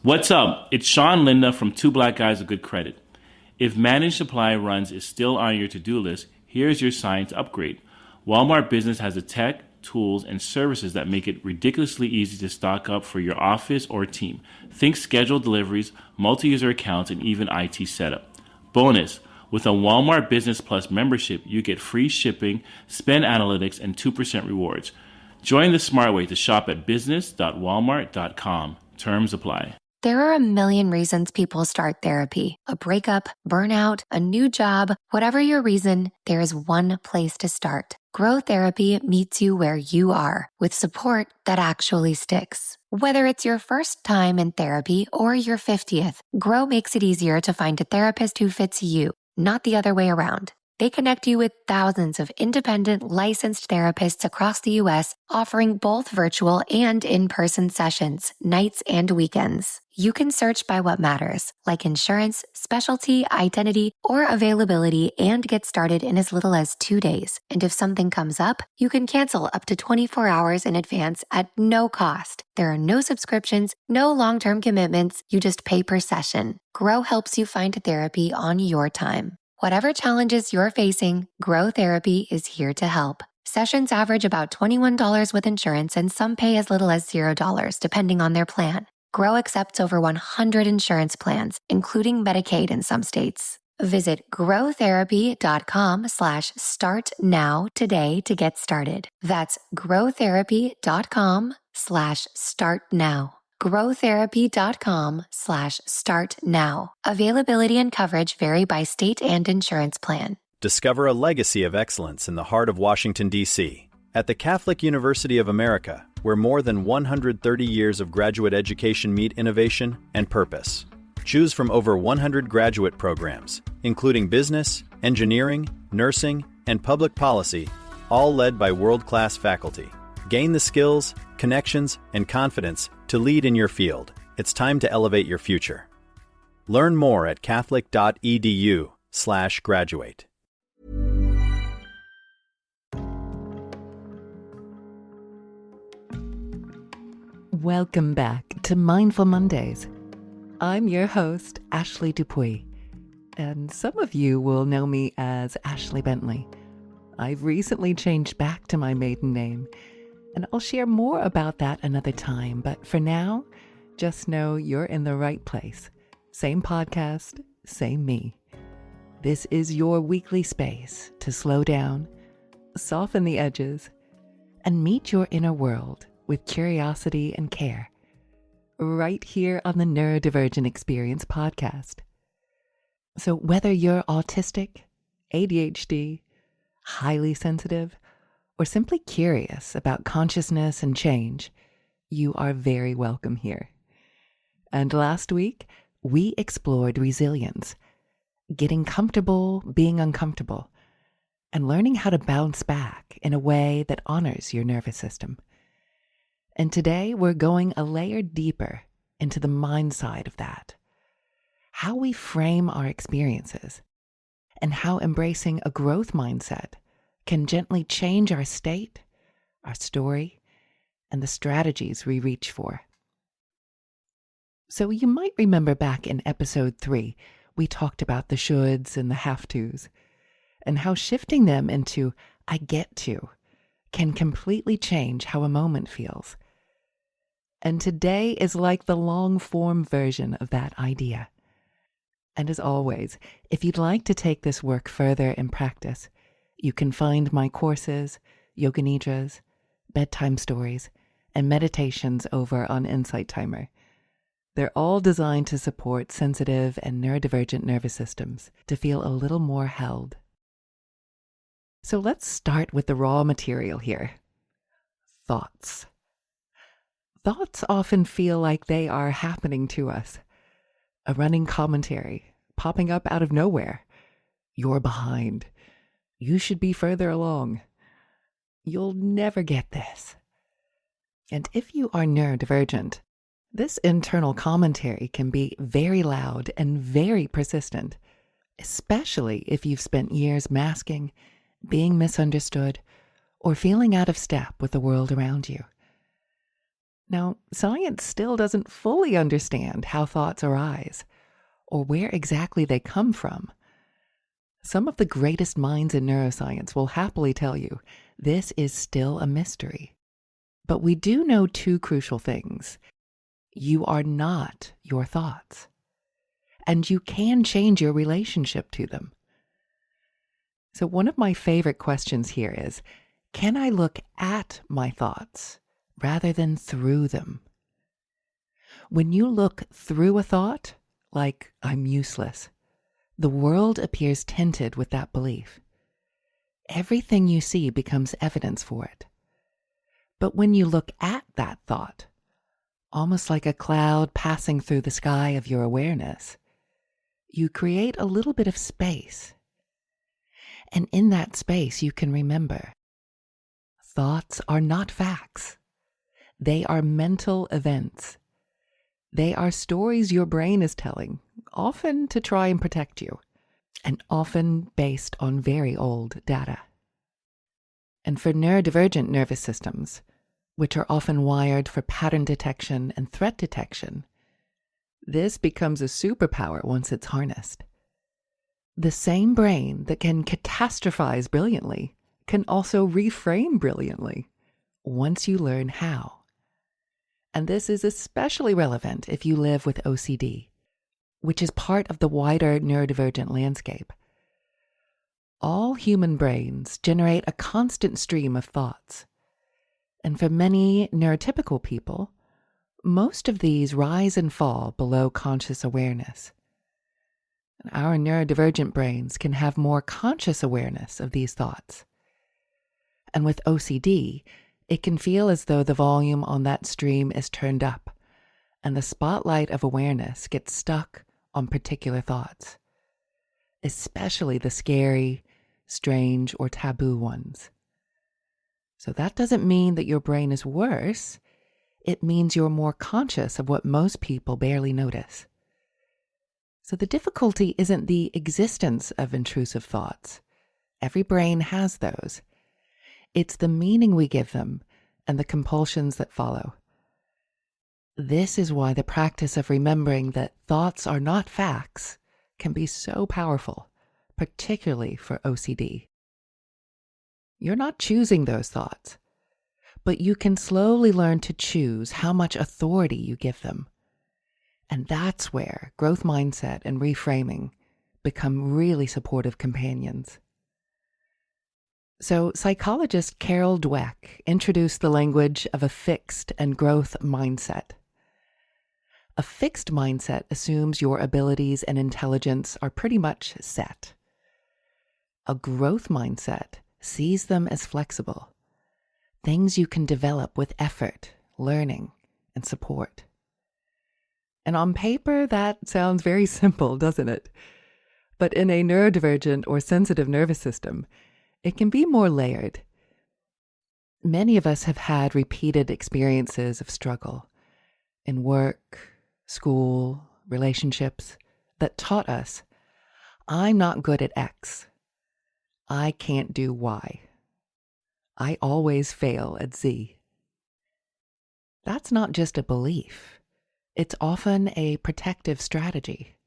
What's up? It's Sean Linda from Two Black Guys with Good Credit. If managed supply runs is still on your to-do list, here's your sign to upgrade. Walmart Business has the tech, tools, and services that make it ridiculously easy to stock up for your office or team. Think scheduled deliveries, multi-user accounts, and even IT setup. Bonus, with a Walmart Business Plus membership, you get free shipping, spend analytics, and 2% rewards. Join the smart way to shop at business.walmart.com. Terms apply. There are a million reasons people start therapy. A breakup, burnout, a new job, whatever your reason, there is one place to start. Grow Therapy meets you where you are with support that actually sticks. Whether it's your first time in therapy or your 50th, Grow makes it easier to find a therapist who fits you, not the other way around. They connect you with thousands of independent, licensed therapists across the U.S., offering both virtual and in-person sessions, nights and weekends. You can search by what matters, like insurance, specialty, identity, or availability, and get started in as little as 2 days. And if something comes up, you can cancel up to 24 hours in advance at no cost. There are no subscriptions, no long-term commitments. You just pay per session. Grow helps you find therapy on your time. Whatever challenges you're facing, Grow Therapy is here to help. Sessions average about $21 with insurance, and some pay as little as $0, depending on their plan. Grow accepts over 100 insurance plans, including Medicaid in some states. Visit growtherapy.com/start now today to get started. That's growtherapy.com/start now. growtherapy.com/start now. Availability and coverage vary by state and insurance plan. Discover a legacy of excellence in the heart of Washington, D.C. At the Catholic University of America, where more than 130 years of graduate education meet innovation and purpose. Choose from over 100 graduate programs, including business, engineering, nursing, and public policy, all led by world-class faculty. Gain the skills, connections, and confidence to lead in your field. It's time to elevate your future. Learn more at catholic.edu/graduate. Welcome back to Mindful Mondays. I'm your host, Ashley Dupuy, and some of you will know me as Ashley Bentley. I've recently changed back to my maiden name, and I'll share more about that another time. But for now, just know you're in the right place. Same podcast, same me. This is your weekly space to slow down, soften the edges, and meet your inner world with curiosity and care. Right here on the Neurodivergent Experience podcast. So whether you're autistic, ADHD, highly sensitive, or simply curious about consciousness and change, you are very welcome here. And last week, we explored resilience, getting comfortable being uncomfortable, and learning how to bounce back in a way that honors your nervous system. And today, we're going a layer deeper into the mind side of that, how we frame our experiences, and how embracing a growth mindset can gently change our state, our story, and the strategies we reach for. So you might remember back in episode 3, we talked about the shoulds and the have-tos, and how shifting them into I get to can completely change how a moment feels. And today is like the long-form version of that idea. And as always, if you'd like to take this work further in practice, you can find my courses, yoga nidras, bedtime stories, and meditations over on Insight Timer. They're all designed to support sensitive and neurodivergent nervous systems to feel a little more held. So let's start with the raw material here. Thoughts. Thoughts often feel like they are happening to us. A running commentary popping up out of nowhere. You're behind. You should be further along. You'll never get this. And if you are neurodivergent, this internal commentary can be very loud and very persistent, especially if you've spent years masking, being misunderstood, or feeling out of step with the world around you. Now, science still doesn't fully understand how thoughts arise or where exactly they come from. Some of the greatest minds in neuroscience will happily tell you this is still a mystery. But we do know two crucial things. You are not your thoughts, and you can change your relationship to them. So one of my favorite questions here is, can I look at my thoughts rather than through them? When you look through a thought, like I'm useless, the world appears tinted with that belief. Everything you see becomes evidence for it. But when you look at that thought, almost like a cloud passing through the sky of your awareness, you create a little bit of space. And in that space, you can remember, thoughts are not facts. They are mental events. They are stories your brain is telling, often to try and protect you, and often based on very old data. And for neurodivergent nervous systems, which are often wired for pattern detection and threat detection, this becomes a superpower once it's harnessed. The same brain that can catastrophize brilliantly can also reframe brilliantly once you learn how. And this is especially relevant if you live with OCD, which is part of the wider neurodivergent landscape. All human brains generate a constant stream of thoughts. And for many neurotypical people, most of these rise and fall below conscious awareness. Our neurodivergent brains can have more conscious awareness of these thoughts. And with OCD, it can feel as though the volume on that stream is turned up, and the spotlight of awareness gets stuck on particular thoughts, especially the scary, strange, or taboo ones. So that doesn't mean that your brain is worse. It means you're more conscious of what most people barely notice. So the difficulty isn't the existence of intrusive thoughts. Every brain has those. It's the meaning we give them and the compulsions that follow. This is why the practice of remembering that thoughts are not facts can be so powerful, particularly for OCD. You're not choosing those thoughts, but you can slowly learn to choose how much authority you give them. And that's where growth mindset and reframing become really supportive companions. So psychologist Carol Dweck introduced the language of a fixed and growth mindset. A fixed mindset assumes your abilities and intelligence are pretty much set. A growth mindset sees them as flexible, things you can develop with effort, learning, and support. And on paper, that sounds very simple, doesn't it? But in a neurodivergent or sensitive nervous system, it can be more layered. Many of us have had repeated experiences of struggle in work, school, relationships that taught us, I'm not good at X. I can't do Y. I always fail at Z. That's not just a belief. It's often a protective strategy.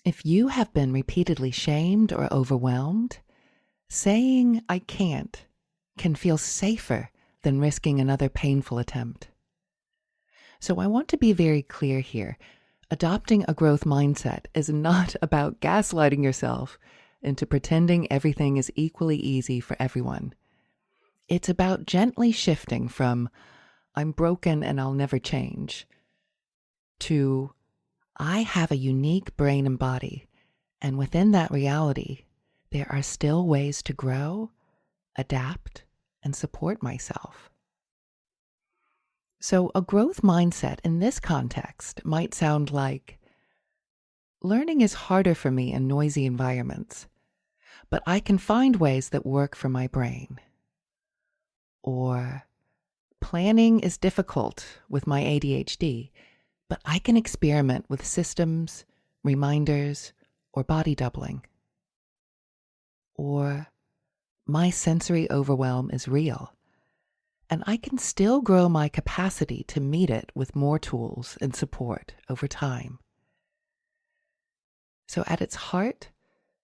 If you have been repeatedly shamed or overwhelmed, saying I can't can feel safer than risking another painful attempt. So I want to be very clear here. Adopting a growth mindset is not about gaslighting yourself into pretending everything is equally easy for everyone. It's about gently shifting from, I'm broken and I'll never change, to, I have a unique brain and body, and within that reality, there are still ways to grow, adapt, and support myself. So a growth mindset in this context might sound like, learning is harder for me in noisy environments, but I can find ways that work for my brain. Or, planning is difficult with my ADHD, but I can experiment with systems, reminders, or body doubling. Or, my sensory overwhelm is real, and I can still grow my capacity to meet it with more tools and support over time. So at its heart,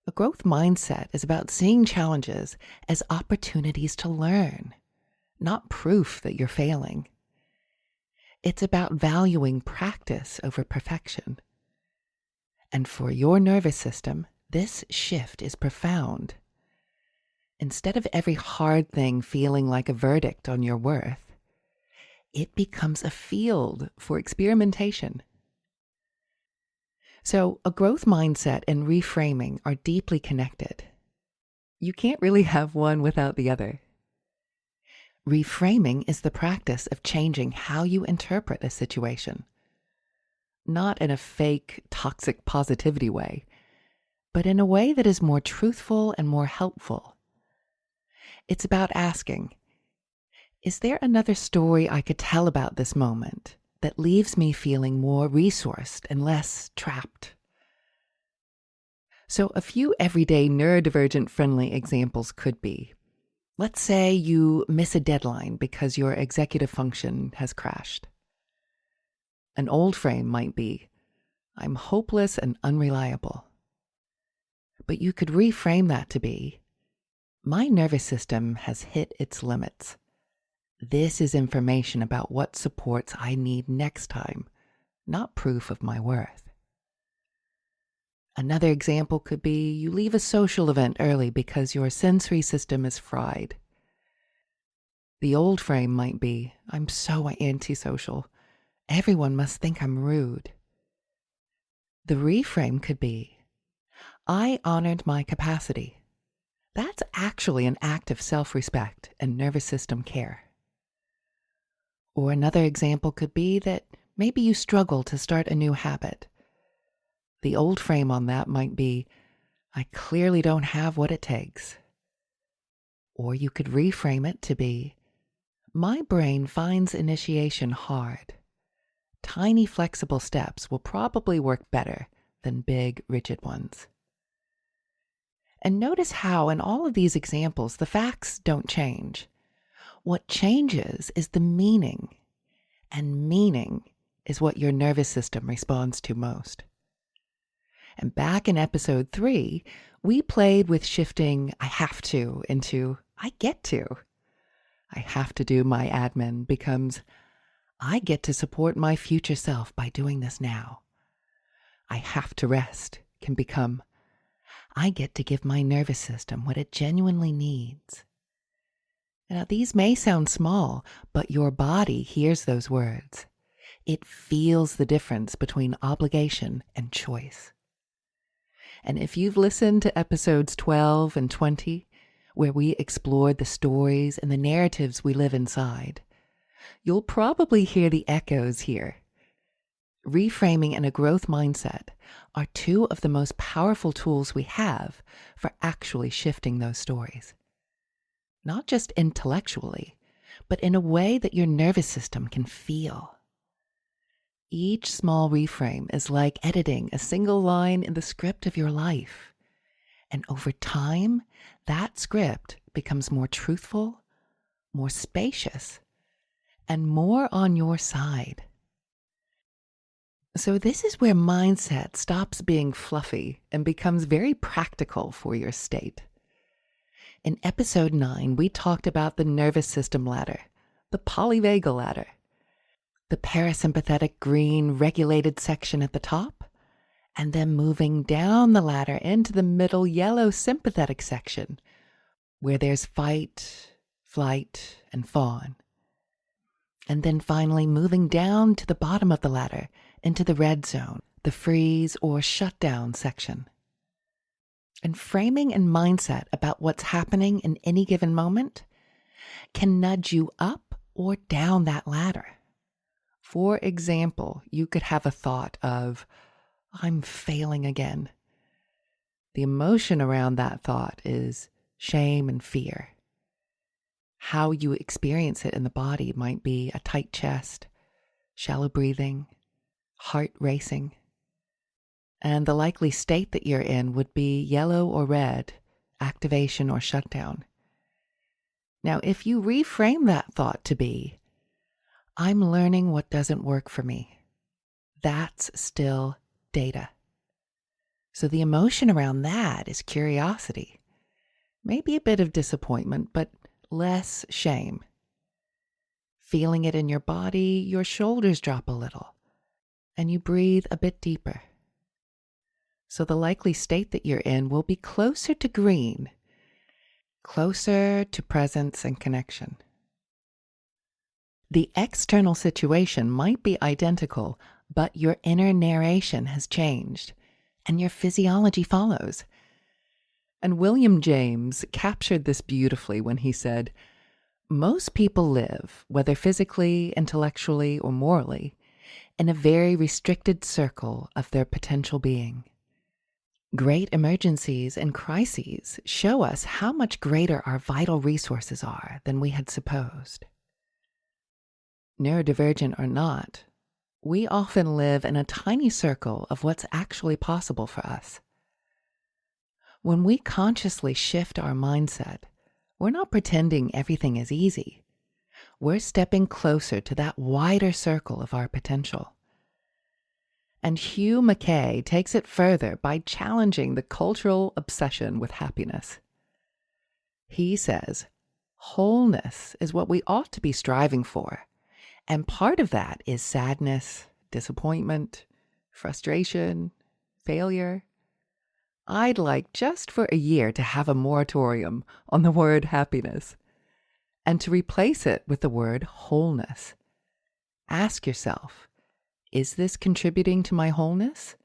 a growth mindset is about seeing challenges as opportunities to learn, not proof that you're failing. It's about valuing practice over perfection. And for your nervous system, this shift is profound. Instead of every hard thing feeling like a verdict on your worth, it becomes a field for experimentation. So a growth mindset and reframing are deeply connected. You can't really have one without the other. Reframing is the practice of changing how you interpret a situation, not in a fake, toxic positivity way, but in a way that is more truthful and more helpful. It's about asking, is there another story I could tell about this moment that leaves me feeling more resourced and less trapped? So a few everyday neurodivergent friendly examples could be, let's say you miss a deadline because your executive function has crashed. An old frame might be, I'm hopeless and unreliable. But you could reframe that to be, my nervous system has hit its limits. This is information about what supports I need next time, not proof of my worth. Another example could be you leave a social event early because your sensory system is fried. The old frame might be, I'm so antisocial. Everyone must think I'm rude. The reframe could be, I honored my capacity. That's actually an act of self-respect and nervous system care. Or another example could be that maybe you struggle to start a new habit. The old frame on that might be, I clearly don't have what it takes. Or you could reframe it to be, my brain finds initiation hard. Tiny flexible steps will probably work better than big rigid ones. And notice how in all of these examples, the facts don't change. What changes is the meaning, and meaning is what your nervous system responds to most. And back in episode 3, we played with shifting I have to into I get to. I have to do my admin becomes I get to support my future self by doing this now. I have to rest can become I get to give my nervous system what it genuinely needs. Now, these may sound small, but your body hears those words. It feels the difference between obligation and choice. And if you've listened to episodes 12 and 20, where we explored the stories and the narratives we live inside, you'll probably hear the echoes here. Reframing and a growth mindset are two of the most powerful tools we have for actually shifting those stories. Not just intellectually, but in a way that your nervous system can feel. Each small reframe is like editing a single line in the script of your life. And over time, that script becomes more truthful, more spacious, and more on your side. So this is where mindset stops being fluffy and becomes very practical for your state. In episode 9, we talked about the nervous system ladder, the polyvagal ladder, the parasympathetic green regulated section at the top, and then moving down the ladder into the middle yellow sympathetic section, where there's fight, flight, and fawn. And then finally moving down to the bottom of the ladder into the red zone, the freeze or shutdown section. And framing and mindset about what's happening in any given moment can nudge you up or down that ladder. For example, you could have a thought of, I'm failing again. The emotion around that thought is shame and fear. How you experience it in the body might be a tight chest, shallow breathing, heart racing. And the likely state that you're in would be yellow or red, activation or shutdown. Now, if you reframe that thought to be, I'm learning what doesn't work for me, that's still data. So the emotion around that is curiosity. Maybe a bit of disappointment, but less shame. Feeling it in your body, your shoulders drop a little, and you breathe a bit deeper. So the likely state that you're in will be closer to green, closer to presence and connection. The external situation might be identical, but your inner narration has changed, and your physiology follows. And William James captured this beautifully when he said, most people live, whether physically, intellectually, or morally, in a very restricted circle of their potential being. Great emergencies and crises show us how much greater our vital resources are than we had supposed. Neurodivergent or not, we often live in a tiny circle of what's actually possible for us. When we consciously shift our mindset, we're not pretending everything is easy. We're stepping closer to that wider circle of our potential. And Hugh Mackay takes it further by challenging the cultural obsession with happiness. He says, wholeness is what we ought to be striving for, and part of that is sadness, disappointment, frustration, failure. I'd like just for a year to have a moratorium on the word happiness and to replace it with the word wholeness. Ask yourself, is this contributing to my wholeness?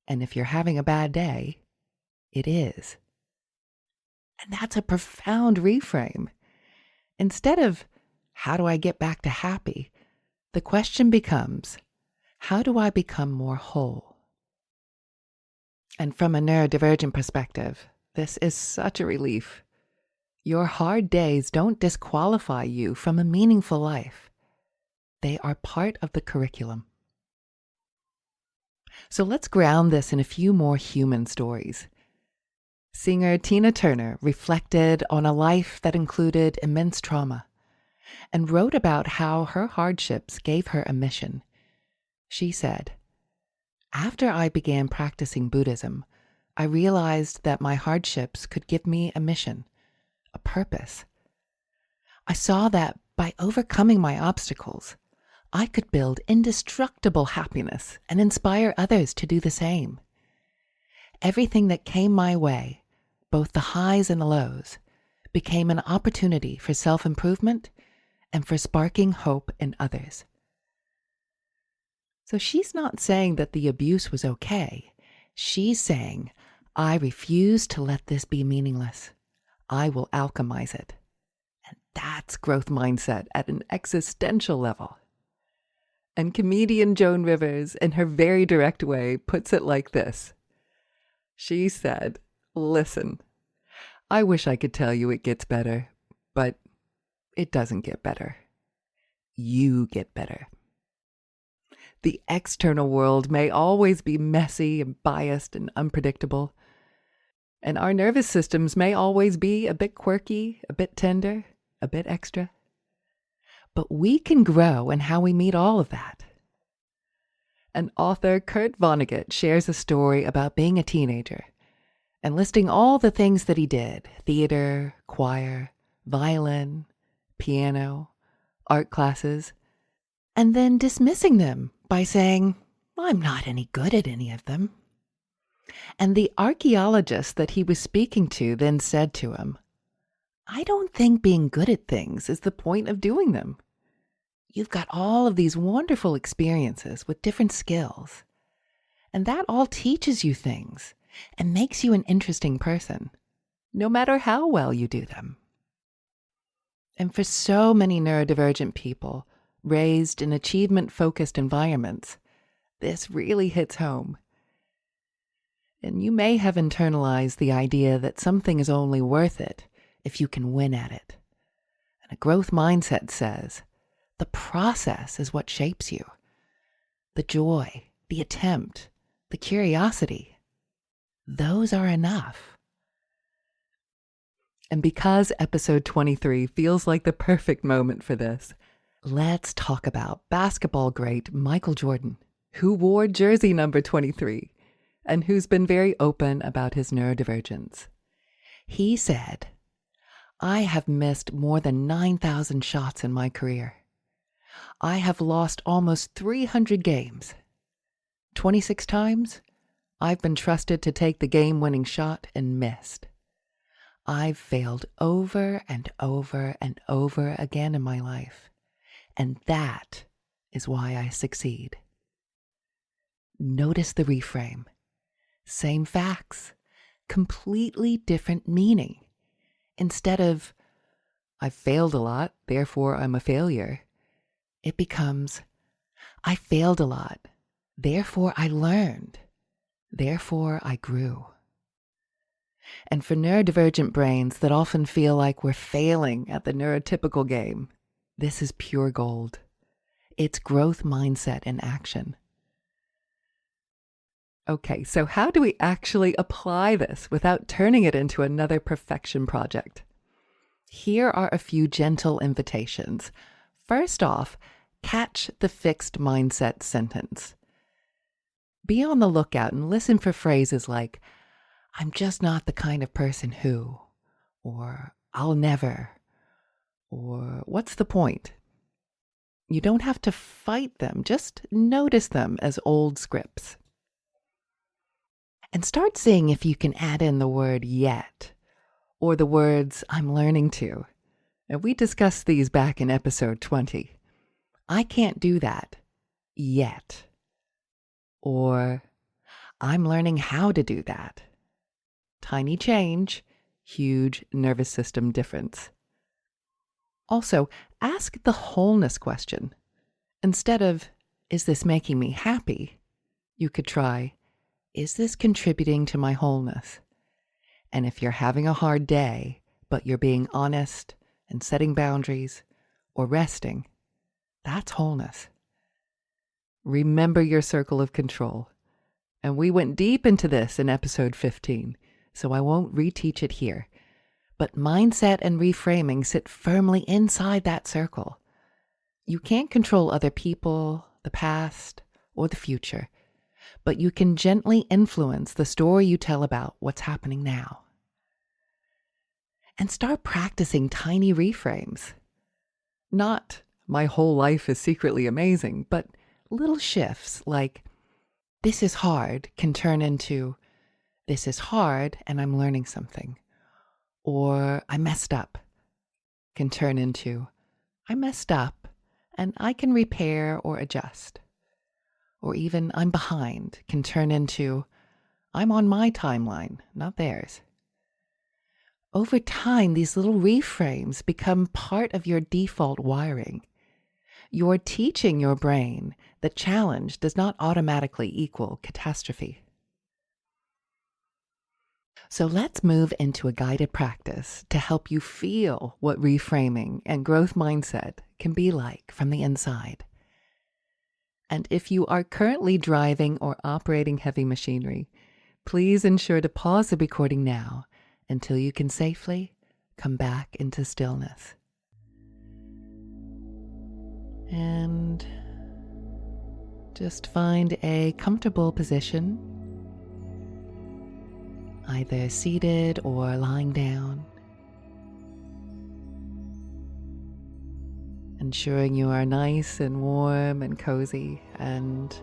And if you're having a bad day, it is. And that's a profound reframe. Instead of, how do I get back to happy? The question becomes, how do I become more whole? And from a neurodivergent perspective, this is such a relief. Your hard days don't disqualify you from a meaningful life. They are part of the curriculum. So let's ground this in a few more human stories. Singer Tina Turner reflected on a life that included immense trauma and wrote about how her hardships gave her a mission. She said, after I began practicing Buddhism, I realized that my hardships could give me a mission, a purpose. I saw that by overcoming my obstacles, I could build indestructible happiness and inspire others to do the same. Everything that came my way, both the highs and the lows, became an opportunity for self-improvement and for sparking hope in others. So she's not saying that the abuse was okay. She's saying, I refuse to let this be meaningless. I will alchemize it. And that's growth mindset at an existential level. And comedian Joan Rivers, in her very direct way, puts it like this. She said, listen, I wish I could tell you it gets better, but it doesn't get better. You get better. The external world may always be messy and biased and unpredictable, and our nervous systems may always be a bit quirky, a bit tender, a bit extra. But we can grow in how we meet all of that. And author Kurt Vonnegut shares a story about being a teenager and listing all the things that he did: theater, choir, violin, piano, art classes, and then dismissing them by saying, I'm not any good at any of them. And the archaeologist that he was speaking to then said to him, I don't think being good at things is the point of doing them. You've got all of these wonderful experiences with different skills, and that all teaches you things and makes you an interesting person, no matter how well you do them. And for so many neurodivergent people raised in achievement-focused environments, this really hits home. And you may have internalized the idea that something is only worth it if you can win at it. And a growth mindset says, the process is what shapes you. The joy, the attempt, the curiosity, those are enough. And because episode 23 feels like the perfect moment for this, let's talk about basketball great Michael Jordan, who wore jersey number 23 and who's been very open about his neurodivergence. He said, "I have missed more than 9,000 shots in my career. I have lost almost 300 games. 26 times, I've been trusted to take the game-winning shot and missed. I've failed over and over and over again in my life, and that is why I succeed." Notice the reframe. Same facts, completely different meaning. Instead of, "I've failed a lot, therefore I'm a failure," it becomes, "I failed a lot, therefore I learned, therefore I grew." And for neurodivergent brains that often feel like we're failing at the neurotypical game, this is pure gold. It's growth mindset in action. Okay, so how do we actually apply this without turning it into another perfection project? Here are a few gentle invitations. First off, catch the fixed mindset sentence. Be on the lookout and listen for phrases like, "I'm just not the kind of person who," or "I'll never," or "What's the point?" You don't have to fight them, just notice them as old scripts. And start seeing if you can add in the word "yet" or the words "I'm learning to." And we discussed these back in episode 20. "I can't do that yet." Or "I'm learning how to do that." Tiny change, huge nervous system difference. Also, ask the wholeness question. Instead of, "Is this making me happy?" you could try, "Is this contributing to my wholeness?" And if you're having a hard day, but you're being honest and setting boundaries or resting, that's wholeness. Remember your circle of control. And we went deep into this in episode 15, so I won't reteach it here. But mindset and reframing sit firmly inside that circle. You can't control other people, the past, or the future, but you can gently influence the story you tell about what's happening now. And start practicing tiny reframes. Not, "My whole life is secretly amazing," but little shifts like, "This is hard" can turn into, "This is hard and I'm learning something." Or "I messed up" can turn into, "I messed up and I can repair or adjust." Or even "I'm behind" can turn into, "I'm on my timeline, not theirs." Over time, these little reframes become part of your default wiring. You're teaching your brain that challenge does not automatically equal catastrophe. So let's move into a guided practice to help you feel what reframing and growth mindset can be like from the inside. And if you are currently driving or operating heavy machinery, please ensure to pause the recording now until you can safely come back into stillness. And just find a comfortable position, either seated or lying down, ensuring you are nice and warm and cozy and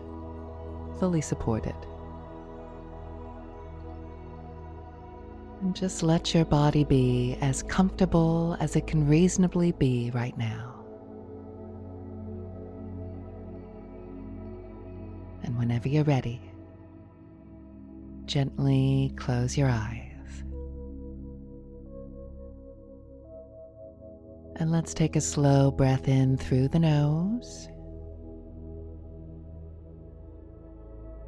fully supported. And just let your body be as comfortable as it can reasonably be right now. And whenever you're ready, gently close your eyes. And let's take a slow breath in through the nose.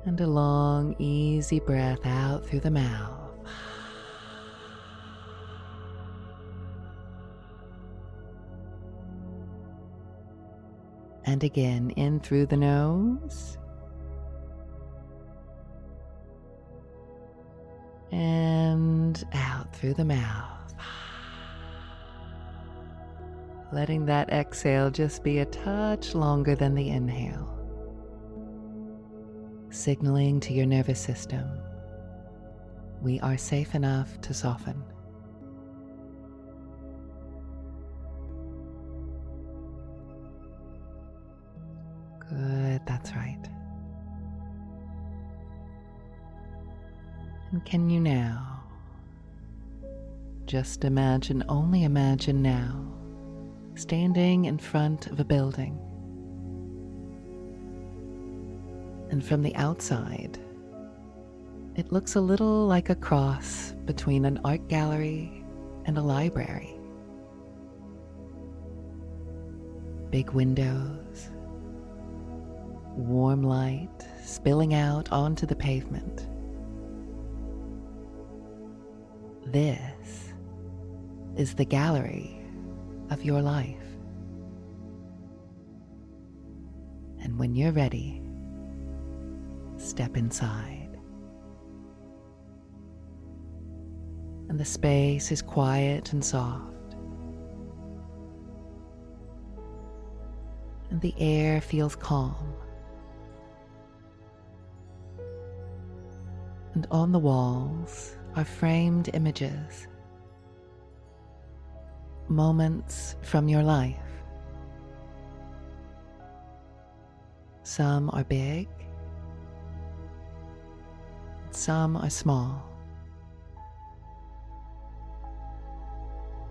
And a long, easy breath out through the mouth. And again, in through the nose. And out through the mouth. letting that exhale just be a touch longer than the inhale, signaling to your nervous system we are safe enough to soften. Good, that's right. And can you now just imagine, only imagine now, standing in front of a building. And from the outside, it looks a little like a cross between an art gallery and a library. Big windows, warm light spilling out onto the pavement. This is the gallery of your life. And when you're ready, step inside. And the space is quiet and soft. And the air feels calm. And on the walls are framed images, moments from your life. Some are big, some are small.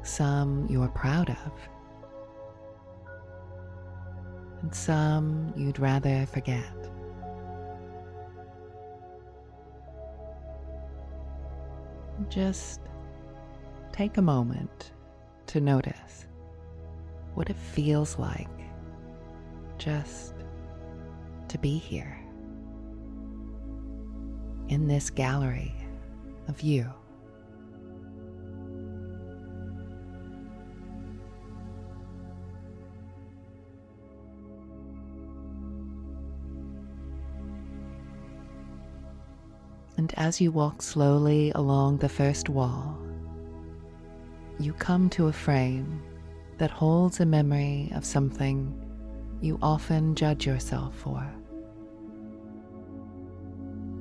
Some you're proud of, and some you'd rather forget. Just take a moment to notice what it feels like just to be here in this gallery of you. And as you walk slowly along the first wall, you come to a frame that holds a memory of something you often judge yourself for.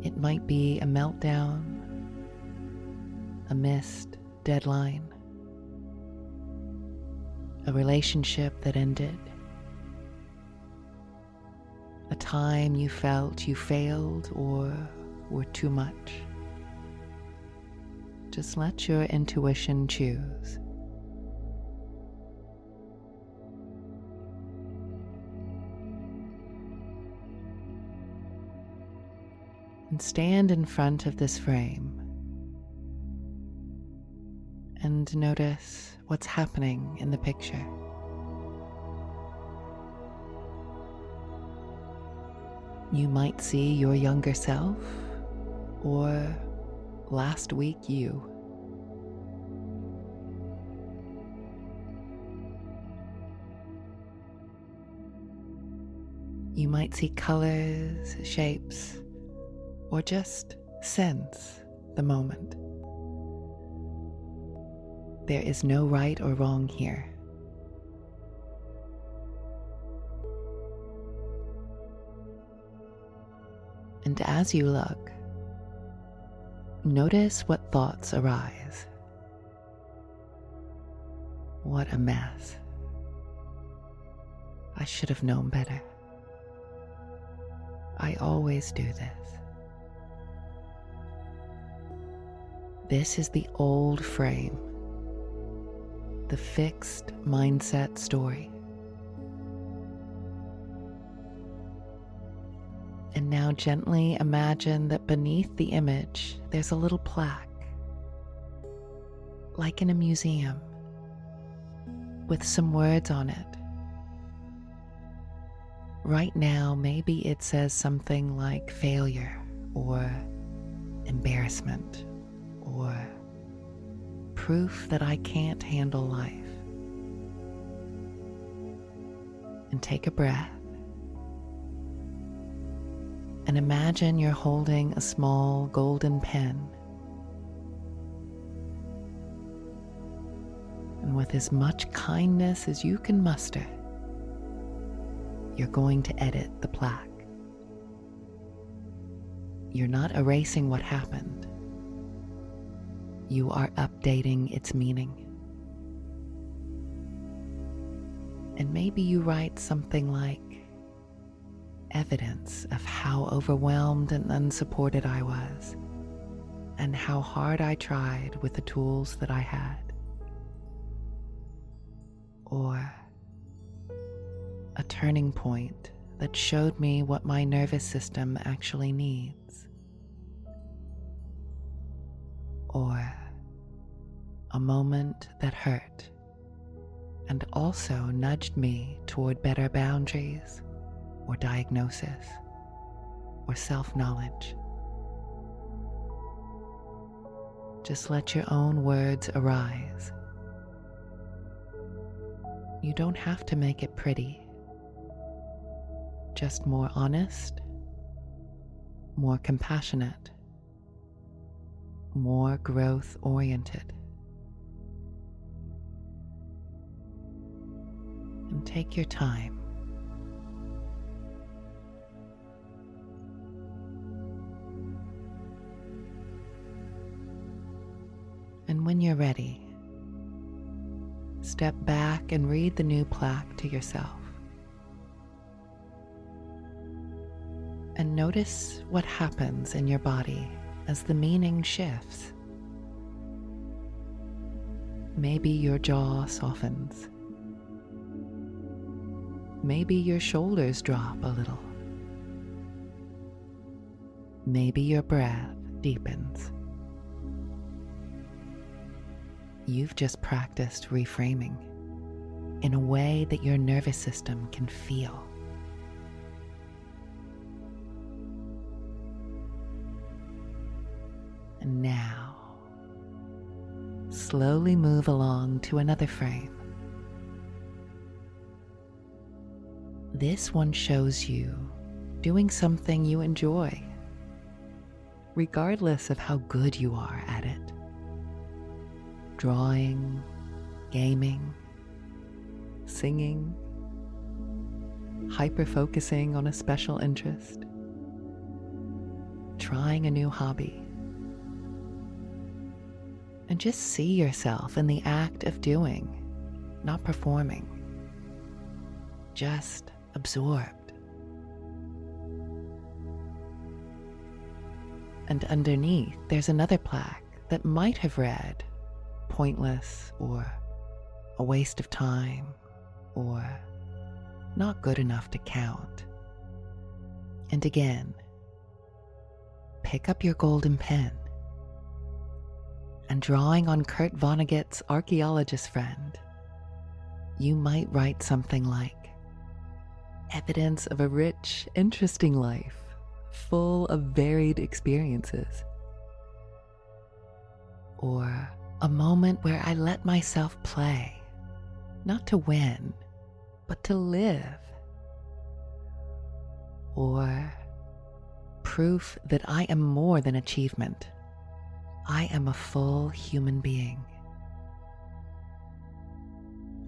It might be a meltdown, a missed deadline, a relationship that ended, a time you felt you failed or were too much. Just let your intuition choose. And stand in front of this frame and notice what's happening in the picture. You might see your younger self or last week you. You might see colors, shapes, or just sense the moment. There is no right or wrong here. And as you look, notice what thoughts arise. What a mess. I should have known better. I always do this. This is the old frame, the fixed mindset story. And now gently imagine that beneath the image, there's a little plaque, like in a museum, with some words on it. Right now, maybe it says something like failure or embarrassment or proof that I can't handle life. And take a breath. And imagine you're holding a small golden pen. And with as much kindness as you can muster, you're going to edit the plaque. You're not erasing what happened. You are updating its meaning. And maybe you write something like, evidence of how overwhelmed and unsupported I was, and how hard I tried with the tools that I had. Or a turning point that showed me what my nervous system actually needs. Or a moment that hurt and also nudged me toward better boundaries or diagnosis or self-knowledge. Just let your own words arise. You don't have to make it pretty. Just more honest, more compassionate, more growth-oriented. And take your time. And when you're ready, step back and read the new plaque to yourself. And notice what happens in your body as the meaning shifts. Maybe your jaw softens. Maybe your shoulders drop a little. Maybe your breath deepens. You've just practiced reframing in a way that your nervous system can feel. And now, slowly move along to another frame. This one shows you doing something you enjoy, regardless of how good you are at it. Drawing, gaming, singing, hyper-focusing on a special interest, trying a new hobby. And just see yourself in the act of doing, not performing, just absorbed. And underneath, there's another plaque that might have read, pointless, or a waste of time, or not good enough to count. And again, pick up your golden pen, and drawing on Kurt Vonnegut's archaeologist friend, you might write something like, evidence of a rich, interesting life, full of varied experiences. Or a moment where I let myself play, not to win, but to live. Or proof that I am more than achievement. I am a full human being.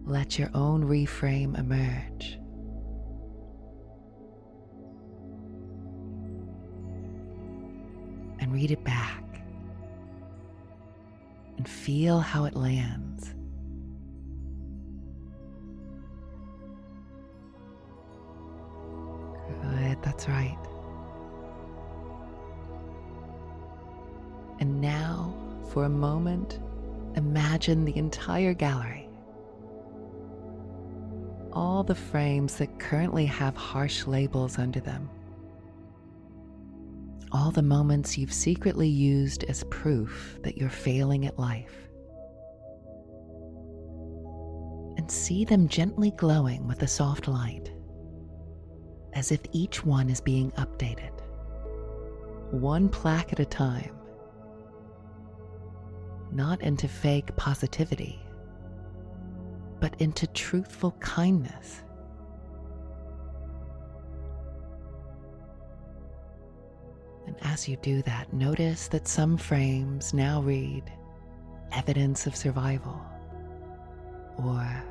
Let your own reframe emerge. And read it back. And feel how it lands. Good, that's right. And now, for a moment, imagine the entire gallery. All the frames that currently have harsh labels under them. All the moments you've secretly used as proof that you're failing at life. And see them gently glowing with a soft light, as if each one is being updated, one plaque at a time. Not into fake positivity, but into truthful kindness. And as you do that, notice that some frames now read, evidence of survival, or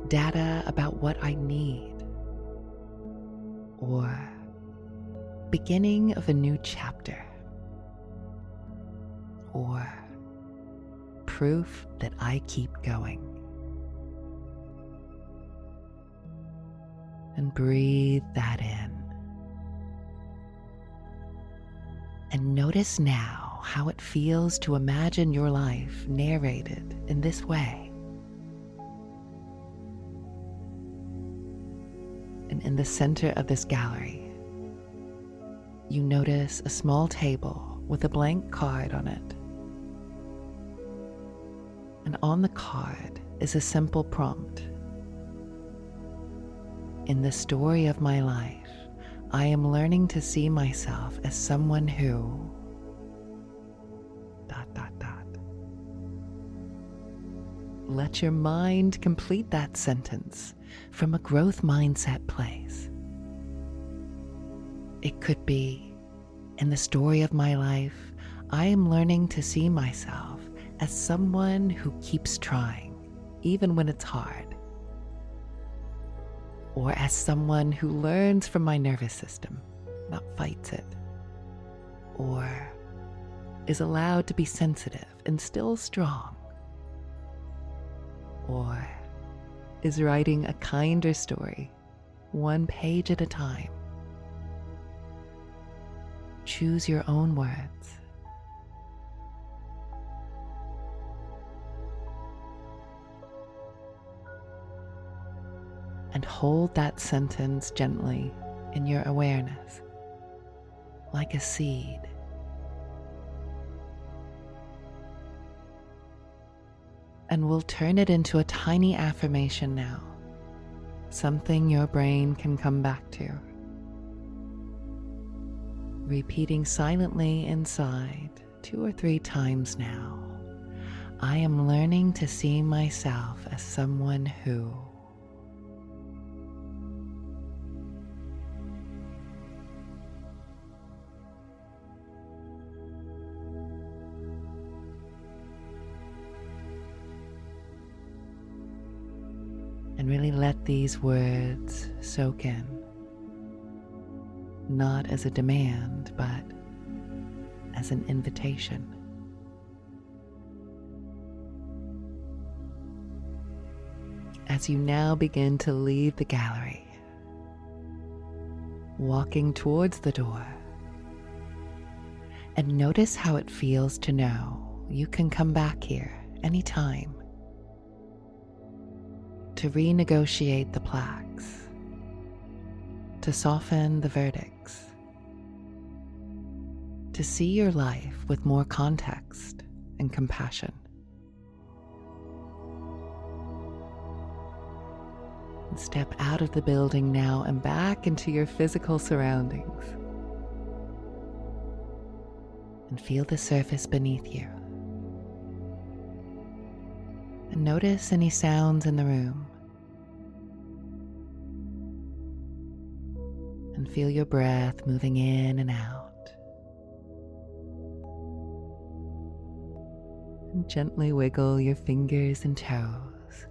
data about what I need, or beginning of a new chapter, or proof that I keep going. And breathe that in. And notice now how it feels to imagine your life narrated in this way. And in the center of this gallery, you notice a small table with a blank card on it. And on the card is a simple prompt. In the story of my life, I am learning to see myself as someone who... ... Let your mind complete that sentence from a growth mindset place. It could be, in the story of my life, I am learning to see myself as someone who keeps trying, even when it's hard. Or as someone who learns from my nervous system, not fights it. Or is allowed to be sensitive and still strong. Or is writing a kinder story, one page at a time. Choose your own words. And hold that sentence gently in your awareness, like a seed. And we'll turn it into a tiny affirmation now, something your brain can come back to. Repeating silently inside 2 or 3 times now, I am learning to see myself as someone who... And really let these words soak in, not as a demand, but as an invitation. As you now begin to leave the gallery, walking towards the door, and notice how it feels to know you can come back here anytime to renegotiate the plaques, to soften the verdicts, to see your life with more context and compassion. And step out of the building now and back into your physical surroundings. And feel the surface beneath you. And notice any sounds in the room. And feel your breath moving in and out. And gently wiggle your fingers and toes.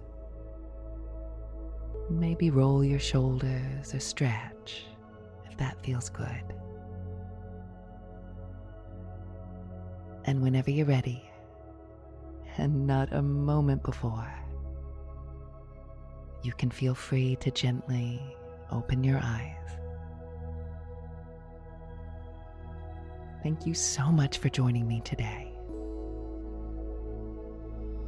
Maybe roll your shoulders or stretch if that feels good. And whenever you're ready, and not a moment before, you can feel free to gently open your eyes. Thank you so much for joining me today.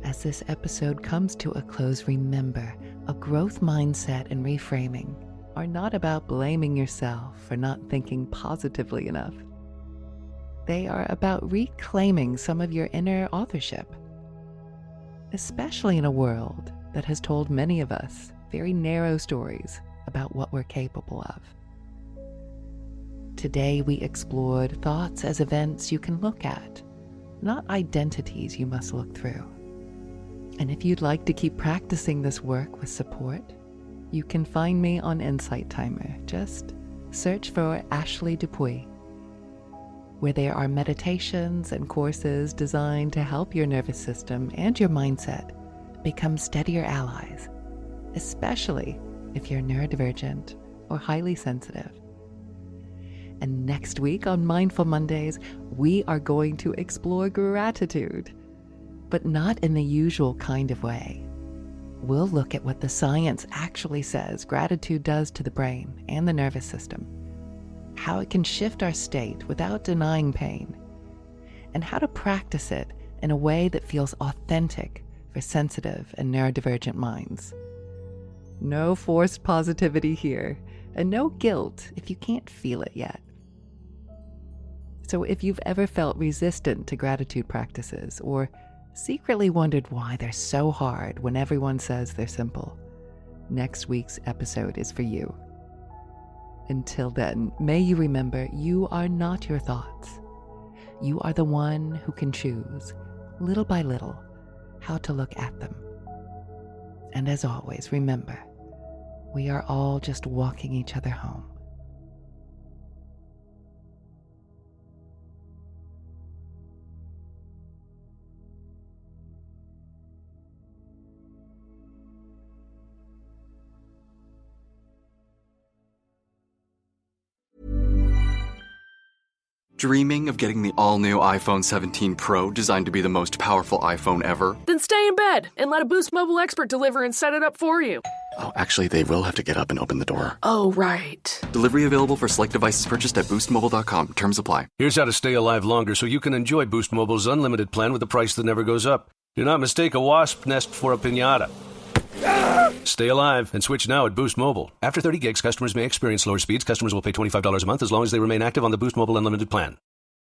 As this episode comes to a close, remember, a growth mindset and reframing are not about blaming yourself for not thinking positively enough. They are about reclaiming some of your inner authorship, especially in a world that has told many of us very narrow stories about what we're capable of. Today we explored thoughts as events you can look at, not identities you must look through. And if you'd like to keep practicing this work with support, you can find me on Insight Timer. Just search for Ashley Dupuy, where there are meditations and courses designed to help your nervous system and your mindset become steadier allies, especially if you're neurodivergent or highly sensitive. And next week on Mindful Mondays, we are going to explore gratitude, but not in the usual kind of way. We'll look at what the science actually says gratitude does to the brain and the nervous system, how it can shift our state without denying pain, and how to practice it in a way that feels authentic for sensitive and neurodivergent minds. No forced positivity here, and no guilt if you can't feel it yet. So if you've ever felt resistant to gratitude practices or secretly wondered why they're so hard when everyone says they're simple, next week's episode is for you. Until then, may you remember you are not your thoughts. You are the one who can choose, little by little, how to look at them. And as always, remember, we are all just walking each other home. Dreaming of getting the all-new iPhone 17 Pro designed to be the most powerful iPhone ever? Then stay in bed and let a Boost Mobile expert deliver and set it up for you. Oh, actually, they will have to get up and open the door. Oh, right. Delivery available for select devices purchased at boostmobile.com. Terms apply. Here's how to stay alive longer so you can enjoy Boost Mobile's unlimited plan with a price that never goes up. Do not mistake a wasp nest for a piñata. Stay alive and switch now at Boost Mobile. After 30 gigs, customers may experience slower speeds. Customers will pay $25 a month as long as they remain active on the Boost Mobile Unlimited plan.